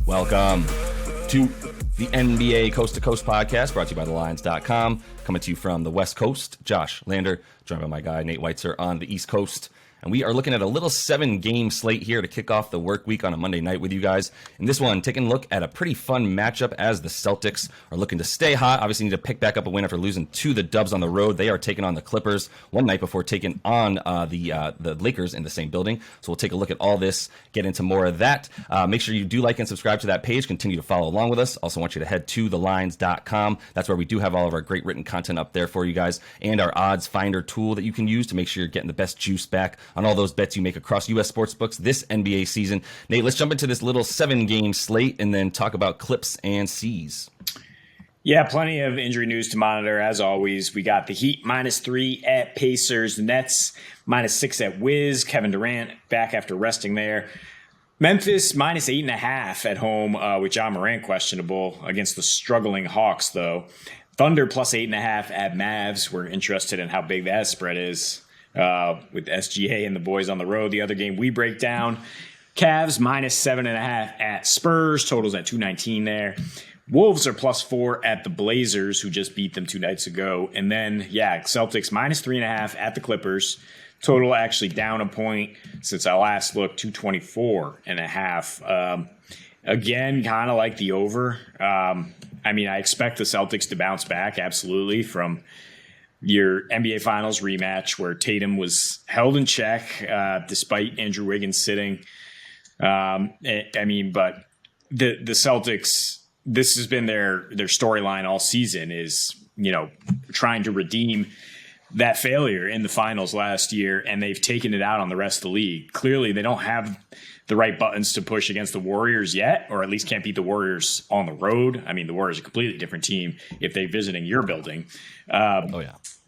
Welcome to the NBA Coast to Coast podcast, brought to you by thelines.com. Coming to you from the West Coast, Josh Lander, joined by my guy Nate Weitzer on the East Coast. And we are looking at a little 7-game slate here to kick off the work week on a Monday night with you guys. In this one, taking a look at a pretty fun matchup as the Celtics are looking to stay hot. Obviously need to pick back up a win after losing to the Dubs on the road. They are taking on the Clippers one night before taking on the Lakers in the same building. So we'll take a look at all this, get into more of that. Make sure you do like and subscribe to that page. Continue to follow along with us. Also want you to head to thelines.com. That's where we do have all of our great written content up there for you guys, and our odds finder tool that you can use to make sure you're getting the best juice back on all those bets you make across U.S. sportsbooks this NBA season. Nate, let's jump into this little 7-game slate and then talk about Clips and C's. Yeah, plenty of injury news to monitor. As always, we got the Heat -3 at Pacers, Nets -6 at Wiz. Kevin Durant back after resting there. Memphis -8.5 at home with John Morant questionable against the struggling Hawks, though. Thunder +8.5 at Mavs. We're interested in how big that spread is with SGA and the boys on the road. The other game we break down, Cavs -7.5 at Spurs. Totals at 219 there. Wolves are +4 at the Blazers, who just beat them 2 nights ago. And then, Celtics -3.5 at the Clippers. Total actually down a point since I last looked, 224.5. Again, kind of like the over. I expect the Celtics to bounce back, absolutely, from your NBA Finals rematch where Tatum was held in check despite Andrew Wiggins sitting. But the Celtics, this has been their storyline all season, is trying to redeem that failure in the finals last year, and they've taken it out on the rest of the league. Clearly, they don't have the right buttons to push against the Warriors yet, or at least can't beat the Warriors on the road. I mean, the Warriors are a completely different team if they're visiting your building.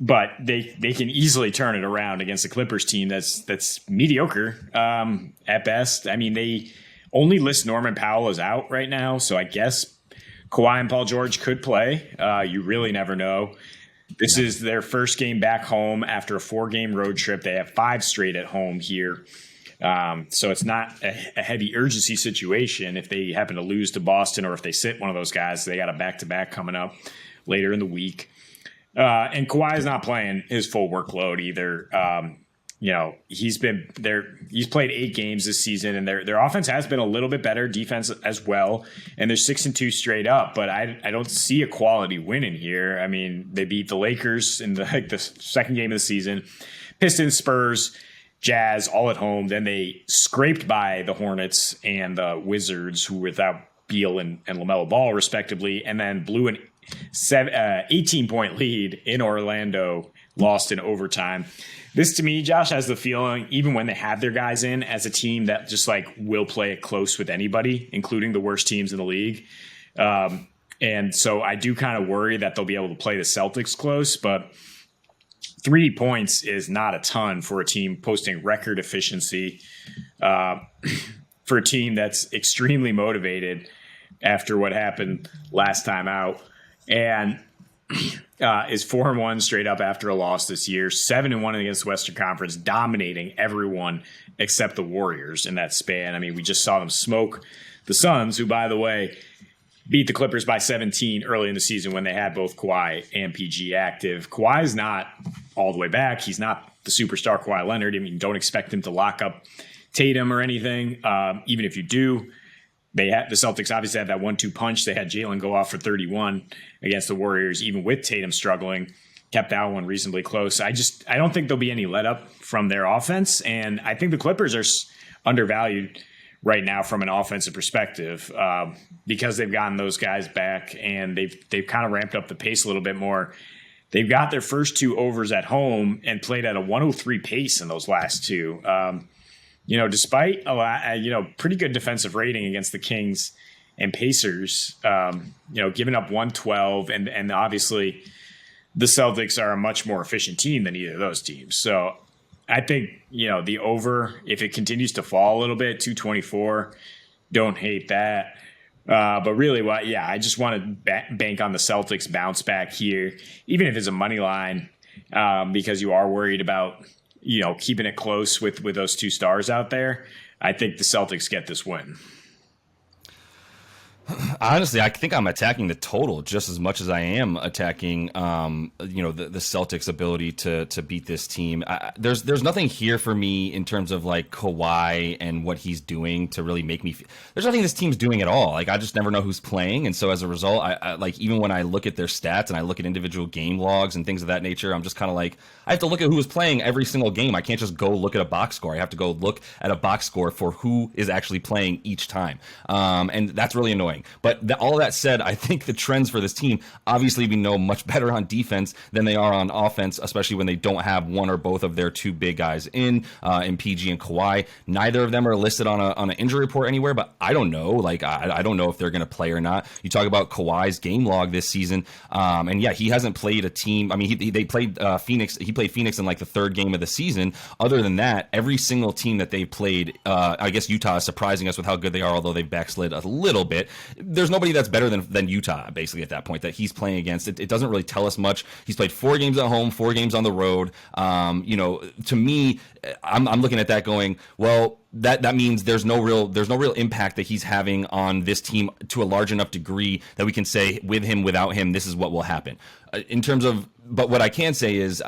But they can easily turn it around against the Clippers team that's mediocre at best. I mean, they only list Norman Powell as out right now, so I guess Kawhi and Paul George could play. You really never know. This is their first game back home after a 4-game road trip. They have 5 straight at home here. So it's not a heavy urgency situation. If they happen to lose to Boston or if they sit one of those guys, they got a back-to-back coming up later in the week. And Kawhi is not playing his full workload either. He's been there. He's played 8 games this season, and their offense has been a little bit better, defense as well. And they're 6-2 straight up, but I don't see a quality win in here. I mean, they beat the Lakers in the second game of the season, Pistons, Spurs, Jazz, all at home. Then they scraped by the Hornets and the Wizards, who were without Beal and LaMelo Ball, respectively, and then blew an 18-point lead in Orlando, lost in overtime. This, to me, Josh, has the feeling, even when they have their guys in, as a team that just will play it close with anybody, including the worst teams in the league. And so I do kind of worry that they'll be able to play the Celtics close, but 3 points is not a ton for a team posting record efficiency, for a team that's extremely motivated after what happened last time out, and is 4-1 straight up after a loss this year, 7-1 against the Western Conference, dominating everyone except the Warriors in that span. I mean, we just saw them smoke the Suns, who, by the way, beat the Clippers by 17 early in the season when they had both Kawhi and PG active. Kawhi's not all the way back. He's not the superstar Kawhi Leonard. I mean, don't expect him to lock up Tatum or anything. Even if you do, the Celtics obviously had that 1-2 punch. They had Jalen go off for 31 against the Warriors, even with Tatum struggling. Kept that one reasonably close. I don't think there'll be any let up from their offense, and I think the Clippers are undervalued right now from an offensive perspective because they've gotten those guys back and they've kind of ramped up the pace a little bit more. They've got their first 2 overs at home and played at a 103 pace in those last 2. Despite a lot, pretty good defensive rating against the Kings and Pacers, giving up 112, and obviously the Celtics are a much more efficient team than either of those teams. So I think, the over, if it continues to fall a little bit, 224, don't hate that. But really, I just want to bank on the Celtics bounce back here, even if it's a money line, because you are worried about, keeping it close with those 2 stars out there. I think the Celtics get this win. Honestly, I think I'm attacking the total just as much as I am attacking, the Celtics' ability to beat this team. There's nothing here for me in terms of like Kawhi and what he's doing to really make me. There's nothing this team's doing at all. Like I just never know who's playing, and so as a result, I like even when I look at their stats and I look at individual game logs and things of that nature, I'm just kind of like I have to look at who is playing every single game. I can't just go look at a box score. I have to go look at a box score for who is actually playing each time, and that's really annoying. But all that said, I think the trends for this team, obviously we know much better on defense than they are on offense, especially when they don't have one or both of their two big guys in PG and Kawhi. Neither of them are listed on an injury report anywhere, but I don't know. Like I don't know if they're going to play or not. You talk about Kawhi's game log this season, and yeah, he hasn't played a team. I mean, they played Phoenix. He played Phoenix in like the third game of the season. Other than that, every single team that they've played, I guess Utah is surprising us with how good they are, although they've backslid a little bit. There's nobody that's better than Utah, basically, at that point, that he's playing against. It doesn't really tell us much. He's played 4 games at home, 4 games on the road. To me, I'm looking at that going, well, that means there's no real impact that he's having on this team to a large enough degree that we can say with him, without him, this is what will happen. In terms of, but what I can say is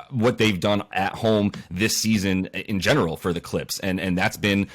what they've done at home this season in general for the Clips, and that's been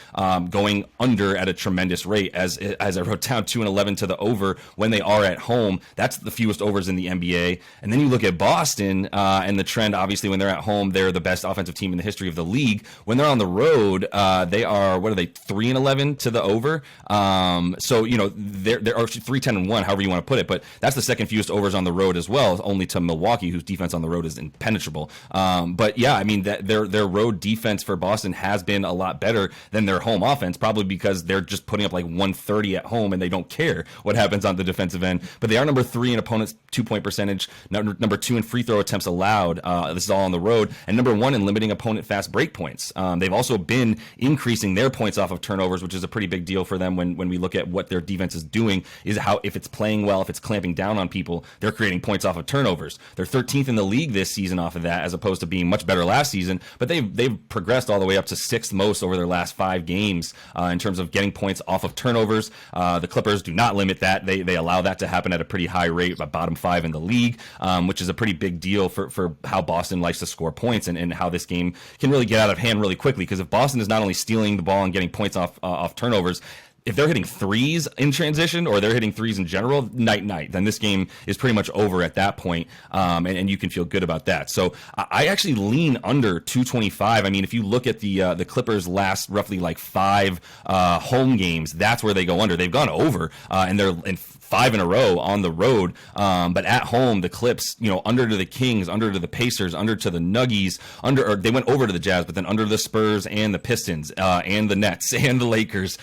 going under at a tremendous rate. As I wrote down, 2-11 to the over when they are at home. That's the fewest overs in the NBA. And then you look at Boston and the trend. Obviously, when they're at home, they're the best offensive team in the history of the league. When they're on the road, they are 3-11 to the over. So they're 3-10-1, however you want to put it. But that's the second fewest overs on the road as well, only to Milwaukee, whose defense on the road is impenetrable. But yeah, I mean, their road defense for Boston has been a lot better than their home offense, probably because they're just putting up like 130 at home and they don't care what happens on the defensive end. But they are number 3 in opponents' 2-point percentage, number 2 in free throw attempts allowed. This is all on the road, and number 1 in limiting opponent fast break points. They've also been increasing their points off of turnovers, which is a pretty big deal for them when we look at what their defense is doing, is how if it's playing well, if it's clamping down on people, they're creating points off of turnovers. They're 13th in the league this season off of that, as opposed to being much better last season. But they've progressed all the way up to 6th most over their last 5 games in terms of getting points off of turnovers. The Clippers do not limit that. They allow that to happen at a pretty high rate, about bottom 5 in the league, which is a pretty big deal for how Boston likes to score points and how this game can really get out of hand really quickly. Because if Boston is not only stealing the ball and getting points off turnovers, if they're hitting threes in transition or they're hitting threes in general, night, then this game is pretty much over at that point, and you can feel good about that. So I actually lean under 225. I mean, if you look at the Clippers' last roughly like 5 home games, that's where they go under. They've gone over, and they're in 5 in a row on the road, but at home, the Clips, under to the Kings, under to the Pacers, under to the Nuggies, or they went over to the Jazz, but then under the Spurs and the Pistons, and the Nets and the Lakers.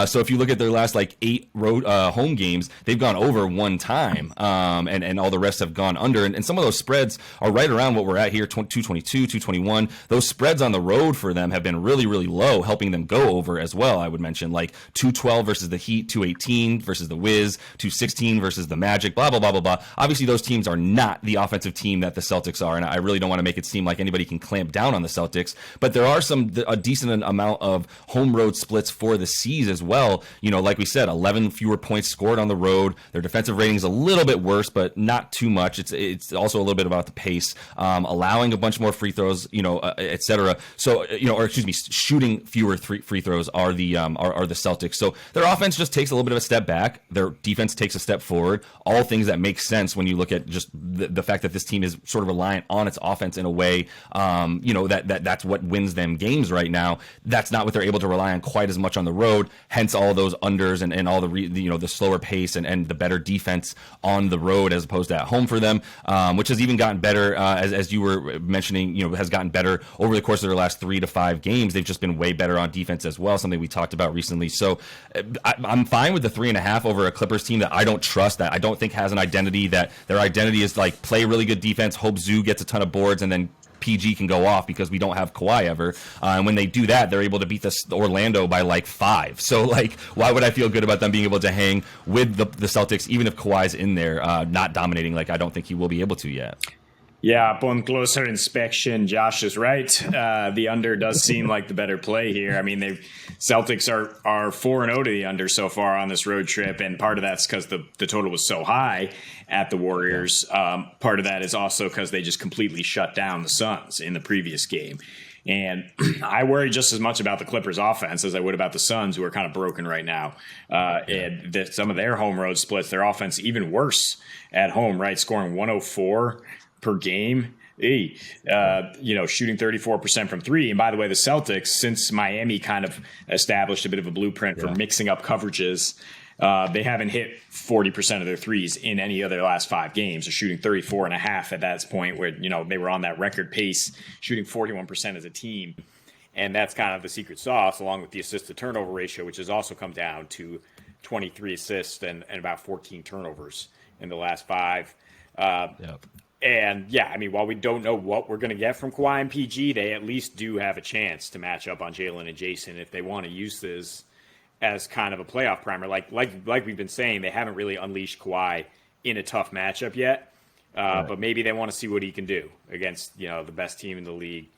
So if you look at their last like 8 road home games, they've gone over 1 time, and all the rest have gone under. And some of those spreads are right around what we're at here, 222, 221. Those spreads on the road for them have been really, really low, helping them go over as well. I would mention like 212 versus the Heat, 218 versus the Wiz, 216 versus the Magic, blah, blah, blah, blah, blah. Obviously, those teams are not the offensive team that the Celtics are, and I really don't want to make it seem like anybody can clamp down on the Celtics, but there are a decent amount of home road splits for the C's as well. Like we said, 11 fewer points scored on the road. Their defensive rating is a little bit worse, but not too much. It's also a little bit about the pace, allowing a bunch more free throws, etc. So, shooting fewer free throws are the Celtics. So their offense just takes a little bit of a step back. Their defense takes a step forward. All things that make sense when you look at just the fact that this team is sort of reliant on its offense in a way, that's what wins them games right now. That's not what they're able to rely on quite as much on the road. Hence all those unders and all the slower pace and the better defense on the road as opposed to at home for them, which has even gotten better as you were mentioning. Has gotten better over the course of their last 3 to 5 games. They've just been way better on defense as well. Something we talked about recently. So I'm fine with the 3.5 over a Clippers team that I don't trust, that I don't think has an identity. That their identity is like play really good defense, hope Zoo gets a ton of boards, and then PG can go off because we don't have Kawhi ever. And when they do that, they're able to beat the Orlando by like 5. So like, why would I feel good about them being able to hang with the Celtics, even if Kawhi's in there, not dominating like I don't think he will be able to yet? Yeah, upon closer inspection, Josh is right. The under does seem like the better play here. I mean, Celtics are 4-0 to the under so far on this road trip, and part of that's because the total was so high at the Warriors. Part of that is also because they just completely shut down the Suns in the previous game. And I worry just as much about the Clippers offense as I would about the Suns, who are kind of broken right now. And some of their home road splits, their offense even worse at home, right? Scoring 104 per game. Shooting 34% from three. And by the way, the Celtics, since Miami kind of established a bit of a blueprint for mixing up coverages, they haven't hit 40% of their threes in any of their last 5 games. They're shooting 34.5 at that point where, they were on that record pace, shooting 41% as a team. And that's kind of the secret sauce, along with the assist to turnover ratio, which has also come down to 23 assists and about 14 turnovers in the last 5. And while we don't know what we're going to get from Kawhi and PG, they at least do have a chance to match up on Jalen and Jason if they want to use this as kind of a playoff primer. Like we've been saying, they haven't really unleashed Kawhi in a tough matchup yet. But maybe they want to see what he can do against, the best team in the league.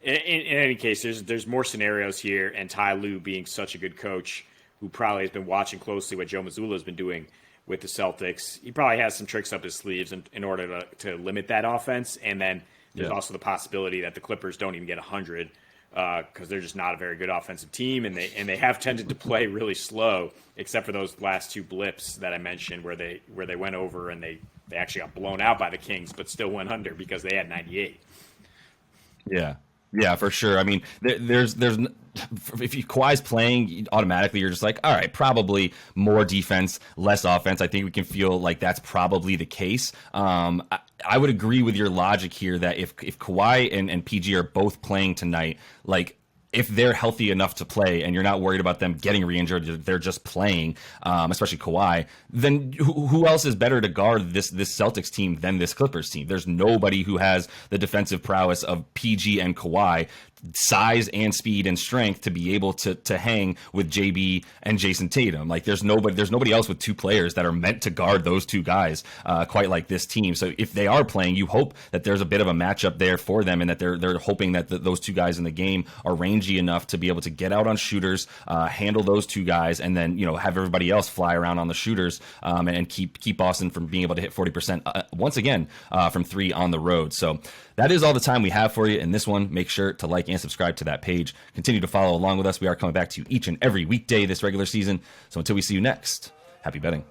In any case, there's more scenarios here, and Ty Lue being such a good coach who probably has been watching closely what Joe Mazzulla has been doing with the Celtics. He probably has some tricks up his sleeves in order to limit that offense. And then there's also the possibility that the Clippers don't even get 100 because they're just not a very good offensive team, and they have tended to play really slow, except for those last 2 blips that I mentioned where they went over and they actually got blown out by the Kings, but still went under because they had 98. Yeah, for sure. I mean, there's if Kawhi's playing, automatically you're just like, all right, probably more defense, less offense. I think we can feel like that's probably the case. I would agree with your logic here that if Kawhi and PG are both playing tonight, like, if they're healthy enough to play and you're not worried about them getting re-injured, they're just playing, especially Kawhi, then who else is better to guard this Celtics team than this Clippers team? There's nobody who has the defensive prowess of PG and Kawhi, size and speed and strength to be able to hang with JB and Jason Tatum. Like, there's nobody else with 2 players that are meant to guard those 2 guys quite like this team. So if they are playing, you hope that there's a bit of a matchup there for them, and that they're hoping that those 2 guys in the game are rangy enough to be able to get out on shooters, handle those 2 guys, and then have everybody else fly around on the shooters and keep Boston from being able to hit 40% once again from 3 on the road. So that is all the time we have for you in this one. Make sure to like and subscribe to that page. Continue to follow along with us. We are coming back to you each and every weekday this regular season. So until we see you next, happy betting.